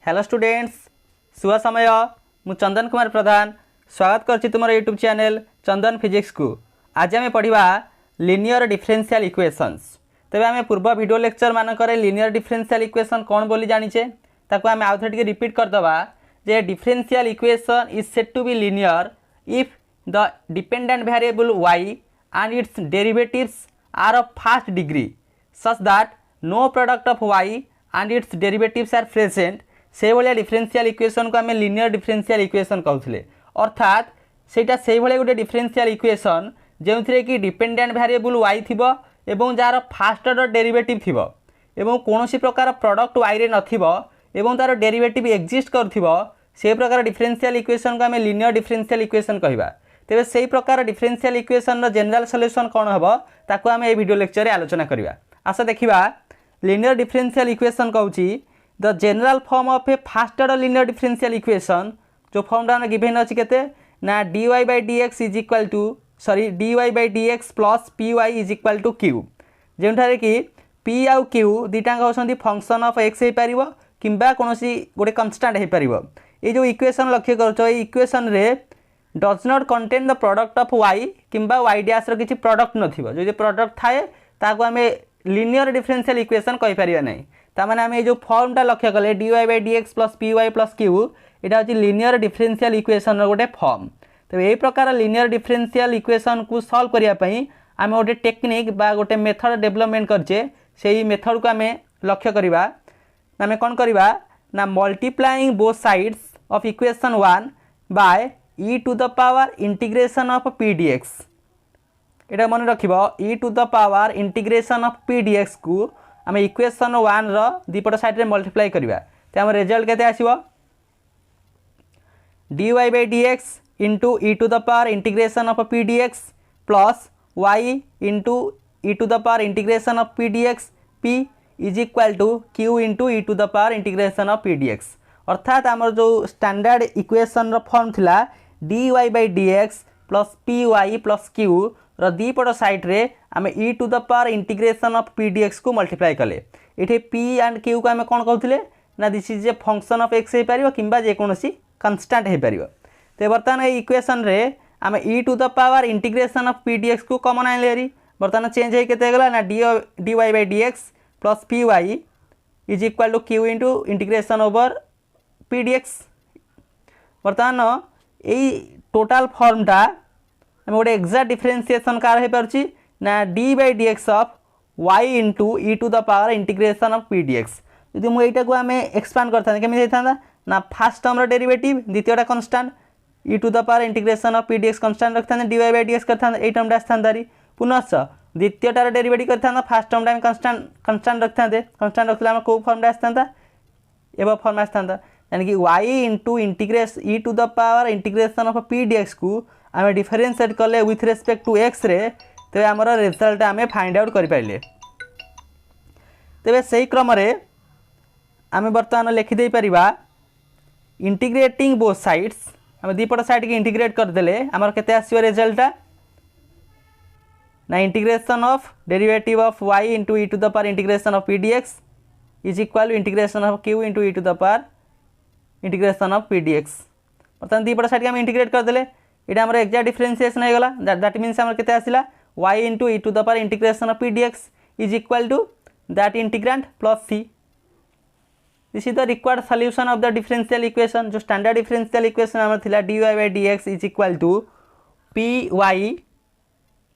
Hello students शुभ समय मु चंदन कुमार प्रधान स्वागत करछि तुम यूट्यूब चैनल चंदन फिजिक्स को। आज आम पढ़ा लिनियर डिफरेंशियल इक्वेशंस। तेज आम पूर्व वीडियो लेक्चर मानक लिनियर डिफरेंशियल इक्वेशन कौन बोली जानिचे ताको आम आउ थे रिपीट करदे जे differential equation is said to be linear if the dependent variable y and its derivatives are of first degree such that no product of y and its derivatives are present। से भाया differential equation को आम linear differential equation कहते अर्थात सेटा से भाया गोटे differential equation जो थी कि डिपेंडेंट वेरिएबल y थिबो एवं जार फास्ट ऑर्डर डेरिवेटिव थिबो एवं कौन प्रकार प्रोडक्ट y रे नथिबो एवं तार डेरिवेटिव एक्जिस्ट करथिबो से प्रकार डिफरेंशियल इक्वेशन को आम लिनियर डिफरेंशियल इक्वेशन कहबा। तेरे से प्रकार डिफरेंशियल इक्वेशन जनरल सॉल्यूशन कौन हम ताको आम ए वीडियो लेक्चर रे आलोचना करबा। आशा देखिबा लिनियर डिफरेंशियल इक्वेशन कहूची the general form of a first order linear differential equation जो फॉर्मटा हम गिवन अच्छी केते ना dy by dx is equal to dy by dx plus py is equal to q जेउठारे कि p आउ q दुटाक होसंती फंक्शन ऑफ x हे परिबो किंबा कोनोसी गोटे कांस्टेंट हे परिबो। ए जो इक्वेशन लक्ष्य करछो ए इक्वेशन रे does not contain the product of y किंबा y डैश रो किछि प्रोडक्ट नथिबो जो प्रोडक्ट थाए ताको आमे लिनियर डिफरेंशियल इक्वेशन कहि परिबा नै। ता माने आमे जो फॉर्मटा लक्ष्य कले dy by dx plus py plus q एटा होछि लिनियर डिफरेंशियल इक्वेशन रो गोटे फॉर्म। तो ए प्रकार लिनियर डिफरेंशियल इक्वेशन को सॉल्व करिया पई आमे गोटे टेक्निक बा गोटे मेथड डेवलपमेंट करछे सेही मेथड को आमे लक्ष्य करिबा। आमे कोन करिबा ना multiplying both sides of equation 1 by e to the power integration of p dx एटा मन रखिबो e to the power integration of p dx को आम इक्वेशन 1 रो दीपट साइड रे मल्टीप्लाई करबा। ते हम रिजल्ट केते आसीबो dy by dx into e to the power integration of p dx plus y into e to the power integration of p dx p is equal to q into e to the power integration of p dx। अर्थात आमर जो standard equation रो form थिला dy by dx plus py plus q रो दीपट side रे आम e to the power integration of p dx को मल्टीप्लाई कले। इथे p एंड q को आम कोन कहउथिले ना this is a function of x हे परिबो किंबा जे कोनोसी कांस्टेंट हे परिबो। ते बर्तमान ए इक्वेशन रे आम e to the power integration of p dx को कॉमन आइलेरी बर्तमान चेंज हे केते गेला ना dy by dx plus py is equal to q into integration over p dx। बर्तमान यही टोटाल फॉर्मटा आम गोटे एक्जाक्ट डिफरेंशिएशन कार हो पार्ची ना d by dx of y into e to the power integration of p dx। यदि मुझे यहाँ को आम एक्सपांड करता केमी होता ना फास्ट टर्म डेरिवेटिव द्वितीयटा constant e to the power integration of p dx constant रखता dy by dx करता ए टर्मटा आसता पुनश्च द्वितीयटार डेरिवेटिव करता फास्ट टर्मटा कांस्टेंट रखता कांस्टेंट रखते कौ फॉर्मटा आसता एवं फॉर्म आसता यानी कि y into integration e to the power integration of p dx को आम डिफरेंशिएट कले विथ रेस्पेक्ट टू x रे तेज आम रिजल्ट आम फाइंड आउट करें। तेज से क्रम आम बर्तमान लिखिदे पारिबा इंटीग्रेटिंग बोथ साइड्स आम दीपट साइड के इंटीग्रेट करदेले आमर केते आसीबो रिजल्ट ना integration of derivative of y into e to the power integration of p dx is equal to integration of q into e to the power integration of p dx। बर्तमान दीपट side के आम integrate करदेले ये आम exact differentiation हो गला that means आम केते आसिला y into e to the power integration of p dx is equal to that integrand plus c। This is the required solution of the differential equation. जो standard differential equation आम थिला dy by dx is equal to py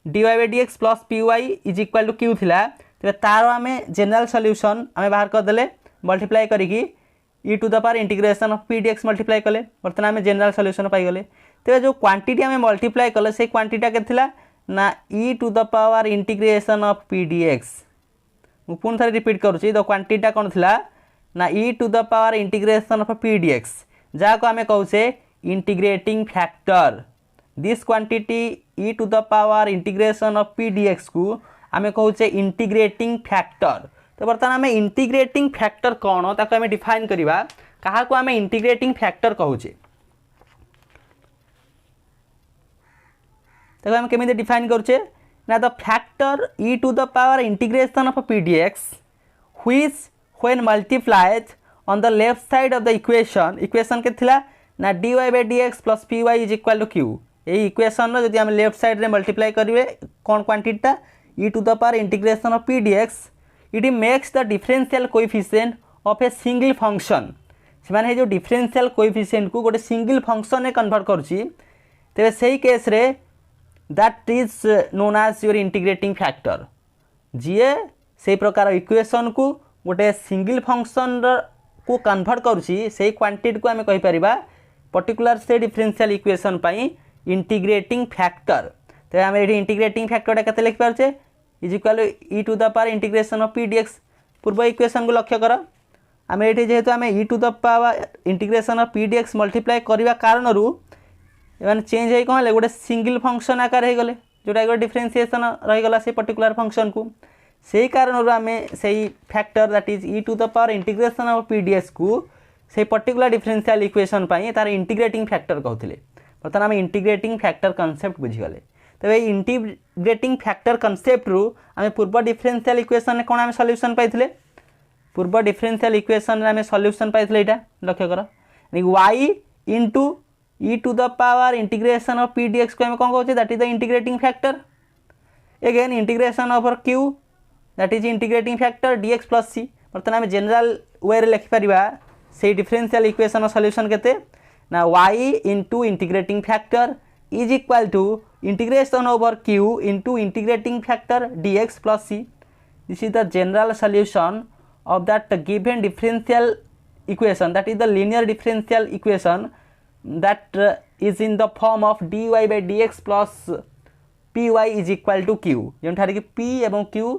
dy by dx plus py is equal to q थिला। तो तार आम general solution आम बाहर करदेले मल्टीप्लाई करिकी e to the power integration of p dx multiply कले बर्तमान आम जनरल सॉल्यूशन पाइगले। तो जो क्वांटिटी आम मल्टीप्लाई कले से क्वांटिटी के थिला ना e to the power integration of p dx। मु पुन थरे रिपीट करूची द क्वांटिटी कौन थिला ना e to the power integration of p dx जहाँ को आम कहूचे integrating factor. This quantity e to the power integration of p dx को आम कहूचे इंटीग्रेटिंग फैक्टर। तो बर्तमान आम इंटीग्रेटिंग फैक्टर कौन ताको आम डिफाइन करवा क्या को आम इंटीग्रेटिंग फैक्टर कहूचे ताको आम केमिति डिफाइन करूचे ना the factor e to the power integration of p dx which when multiplied on the left side of the equation के थिला ना dy/dx plus py is equal to q। ये इक्वेशन रो जदि हम लेफ्ट साइड रे मल्टीप्लाई करिवे कोन क्वांटिटीटा e to the power integration of p dx it makes the differential coefficient of a single function. से माने जो डिफरेंशियल कोएफिशिएंट को गोटे सिंगल फंक्शन में कन्वर्ट करुच्ची तेरे सही केस रे that is known as your integrating factor. जीए से प्रकार इक्वेशन को गोटे सिंगल फंक्शन को कन्वर्ट करुच्ची से क्वांटिटी को आम कहीपर पर्टिकुलर से डिफरेंशियल इक्वेशन पाई इंटीग्रेटिंग फैक्टर। तेज आम ये इंटीग्रेटिंग फैक्टर के लिखिपारे is equal e to the power integration of p dx. पूर्व इक्वेशन को लक्ष्य कर आम ये जेहेतु आम e to the power integration of p dx multiply करने कारण मान चेंज हो कौन गोटे सिंगल फंक्शन आकार हो गले जोटा गोटे डिफरेंशिएशन रहीगला से पर्टिकुलर फंक्शन को से कारण आम से factor that is e to the power integration of p dx को से पर्टिकुलर डिफरेंशियल इक्वेशन पाई तार इंटीग्रेटिंग फैक्टर कहते। बर्तमान आम इंटीग्रेटिंग फैक्टर कॉन्सेप्ट बुझीगले। तेज इंटीग्रेटिंग फैक्टर कॉन्सेप्ट रु आम पूर्व डिफरेंशियल इक्वेशन कौन आम सॉल्यूशन पाइथिले पूर्व डिफरेंशियल इक्वेशन आम सॉल्यूशन पाइथिले एटा लक्ष्य कर y into e to the power integration of p dx को आम कौन कहते that is the integrating factor. Again integration over q that is integrating factor dx plus c। बर्तमान आम जनरल वे लिखिपर से डिफरेंशियल इक्वेशन सॉल्यूशन केते ना y into integrating factor is equal to integration over q into integrating factor dx plus c। This is the general solution of that given differential equation that is the linear differential equation that is in the form of dy/dx plus py is equal to q Jothar कि p एवं q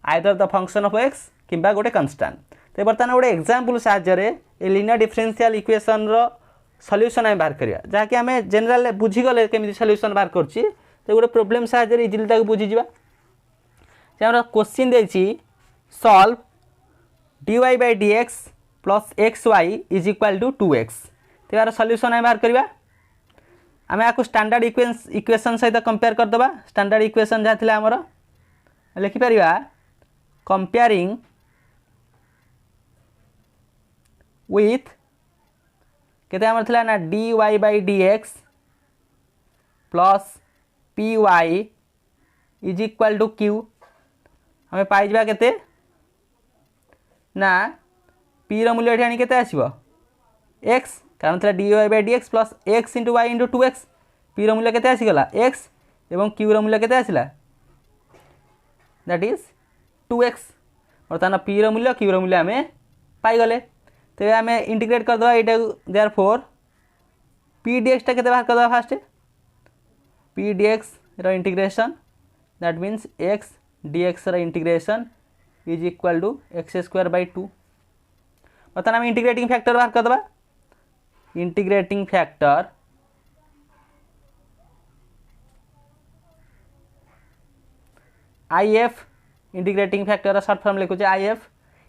either the function of x किंबा गोटे constant। तो बर्तमान गोटे example साहाय्य linear differential equation रो solution आम बाहर करिया जहाँकि आम जनरल बुझीगले केमी सॉल्यूशन बाहर करछि। तो गोटे प्रोब्लेम साहाय्य इजिली ताको बुझीजिबा। हमर क्वेश्चन देछि solve dy/dx plus xy is equal to 2x। तो यार सॉल्यूशन आम बाहर करवा आम आपको स्टैंडर्ड इक्वेशन सहित कंपेयर करदे। स्टैंडर्ड इक्वेशन जहाँ थिला हमर लिखिपर कंपेयरिंग विथ केते हमर थिला ना dy/dx plus py is equal to q हमें पाई जा केते ना p रो मूल्य एठी आनी केते आसीबो x कारण थला dy/dx plus x into y into 2x p रो मूल्य केते आसी गला x एवं q रो मूल्य केते आसिला दैट इज 2x। बर्तमान p रो मूल्य q रो मूल्य हमें पाई गले। तो आम इंटीग्रेट कर दवा एटा देयरफॉर p dx टा केते बाहर कर दवा फास्ट p dx रो integration that means x dx रो integration is equal to x²/2। बर्तमान आम इंटीग्रेटिंग फैक्टर बाहर कर दवा integrating factor IF integrating factor short form लिखुचे IF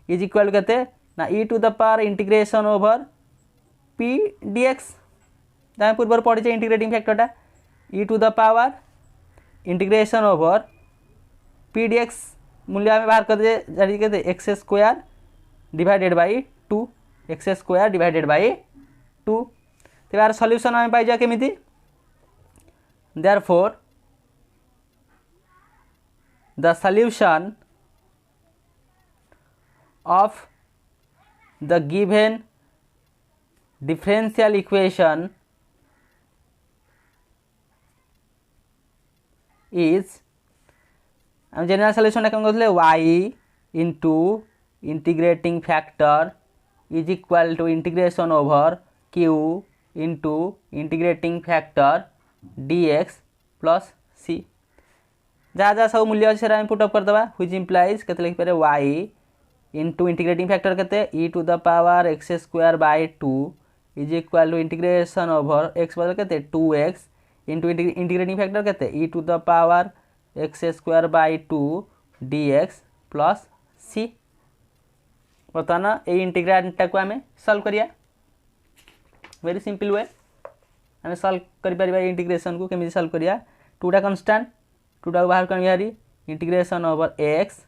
इज इक्वल केते ना e to the power integration over p dx जहाँ पूर्व पढ़ी इंटीग्रेटिंग फैक्टरटा e to the power integration over p dx मूल्य आम बाहर कर दे के x² divided by 2 x² divided by 2। तो यार सॉल्यूशन आम पाई जा केमिति therefore the solution of the given differential equation is हम जनरल सॉल्यूशन कौन कहते y into integrating factor is equal to integration over q into integrating factor dx plus c। जहाँ जहाँ सब मूल्य अच्छे पुट अप करदे व्हिच इम्प्लाइज के लिखिपारे y इंटू इंटीग्रेटिंग फैक्टर केते e to the power x²/2 is equal to integration over x बदल केते 2x इंटू इंटीग्रेटिंग फैक्टर केते e to the power x²/2 dx plus c। बर्तमान ये इंटीग्रेंटा को आम सॉल्व करिया वेरी सिंपल वे आम सॉल्व कर इंटीग्रेशन को केमी सॉल्व करिया 2टा कांस्टेंट 2टा बाहर कर integration over x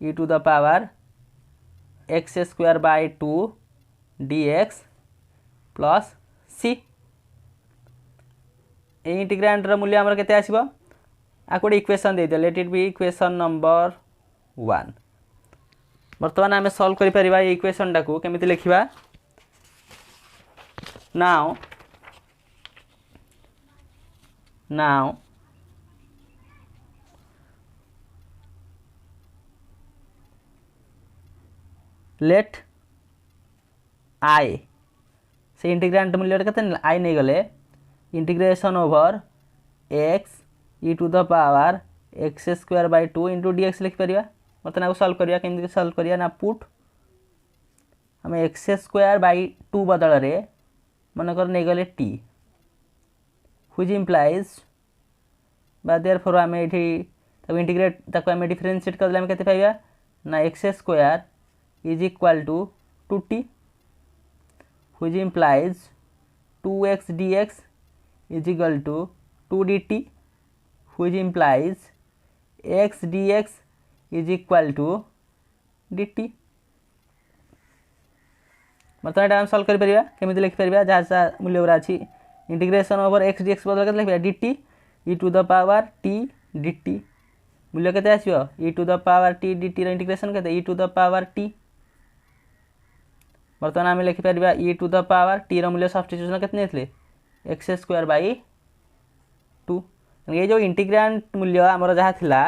e to the power x²/2 dx plus c integrand मूल्य आमर केते आसीबो आ गोटे इक्वेशन दे दिया let it be equation number 1 बर्तमान आम सॉल्व करि परिबा ए इक्वेशन टाकू केमिति लिखिबा नाउ लेट आई से इंटीग्रांड मूल्य केते आई नहीं गले integration over x e to the power x square by 2 into d x लिखिपर बर्तमान सॉल्व करिया केमती सॉल्व करिया ना पुट आम एक्स स्क्वायर बाय 2 बदल रे मनकर नहीं गले टी व्हिच इम्प्लाइज बा देयरफॉर आम एठी तब इंटीग्रेट ताको आम डिफरेंशिएट कर देले केते पाइबा ना x square is equal to 2t which implies 2x dx is equal to 2 dt which implies x dx is equal to dt मतलब एटा हम सॉल्व कर परिबा केमिति लिखि परिबा जहा मूल्य उरा अछि इंटीग्रेशन ओवर x dx बदल के लिखिबा dt e to the power t dt मूल्य केते आसीबो e to the power t dt रो इंटीग्रेशन केते e to the power t बर्तमान आम लिखि परिबा e to the power t रो मूल्य सब्स्टिट्यूशन केते नेथले एक्स स्क्वायर बाय 2 ये जो इंटीग्रांड मूल्य आमर जहाँ थिला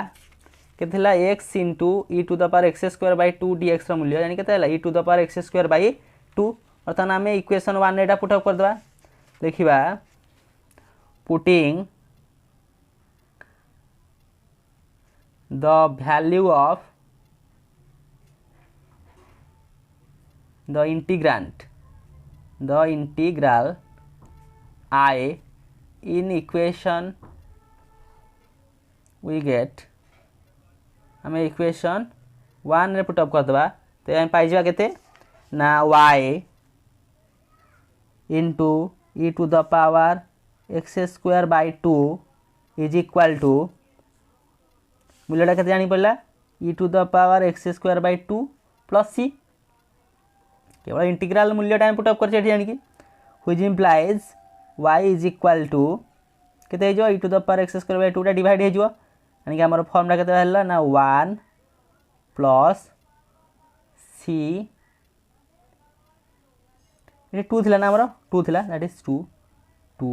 के थिला x into e to the power x square by 2 dx रो मूल्य यानी केते e to the power x square by 2 बर्तमान आम इक्वेशन 1 एटा पुट अप कर दबा देखिबा putting the value of the integral I in equation we get हमें इक्वेशन 1 रे पुट अप कर दबा तो हम पाई जा केते ना y into e to the power x square by 2 is equal to मूल्यटा केते जानि पड़ला e to the power x square by 2 plus c केवल इंटीग्रल मूल्यटा हम पुट अप कर छे जानि कि which implies y is equal to केते हो e to the power x square by 2 टा डिवाइड हे जो यानी कि हमर फॉर्मटा केते हल्ला ना 1 प्लस c ये 2 थिला ना हमर 2 थिला दैट इज 2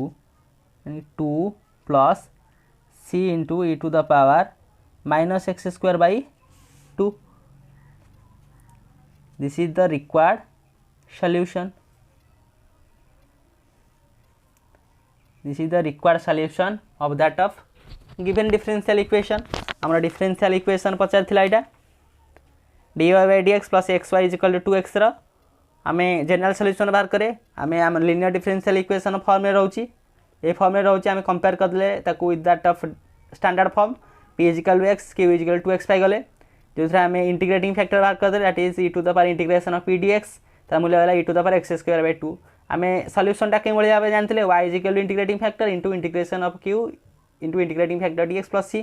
यानी 2 plus c into e to the power minus x square by 2 this is the required solution This is the required solution of that of given differential equation. हमारा differential equation पचार थिला इटा dy by dx plus xy is equal to 2x रो हमें general solution बाहर करे हमें linear differential equation form में रहउची ए form में रहउची हमें कंपेयर कर देले ताको with that of standard form p is equal to x q is equal to x पाई गले जोथरा हमें इंटीग्रेटिंग फैक्टर बाहर कर देले that is e to the power integration of p dx ता मूल्य वाला e to the power x square by 2 आमे solution टा के भली भाबे जानथिले y is equal to integrating factor into integration of q into integrating factor dx plus c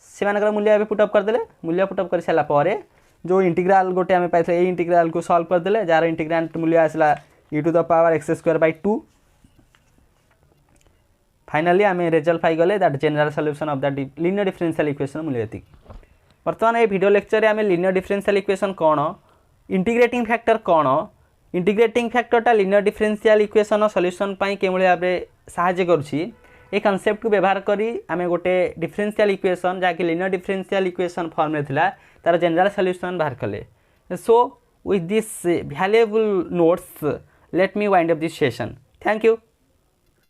से मानकर मूल्य भाबे पुट अप कर देले मूल्य पुट अप कर साला पारे जो इंटीग्रल गोटे आमे पाइथे ए इंटीग्रल को सॉल्व कर देले जार इंटीग्रांट मूल्य आसला e to the power x square by 2 finally आमे रिजल्ट पाई गले that general solution of the linear differential equation मूल्य एति वर्तमान ए वीडियो लेक्चर रे आमे लीनियर डिफरेंशियल इक्वेशन कोन इंटीग्रेटिंग फैक्टर कोन इंटीग्रेटिंग फैक्टरटा लीनियर डिफरेंशियल इक्वेशन सॉल्यूशन पाई केमळे भाबे सहाय्य करूची ए कांसेप्ट को व्यवहार करी आमे गोटे डिफरेंशियल इक्वेशन जाके लीनियर डिफरेंशियल इक्वेशन फॉर्म में थिला तार जनरल सॉल्यूशन बाहर कले so with this valuable notes let me wind up this session thank you.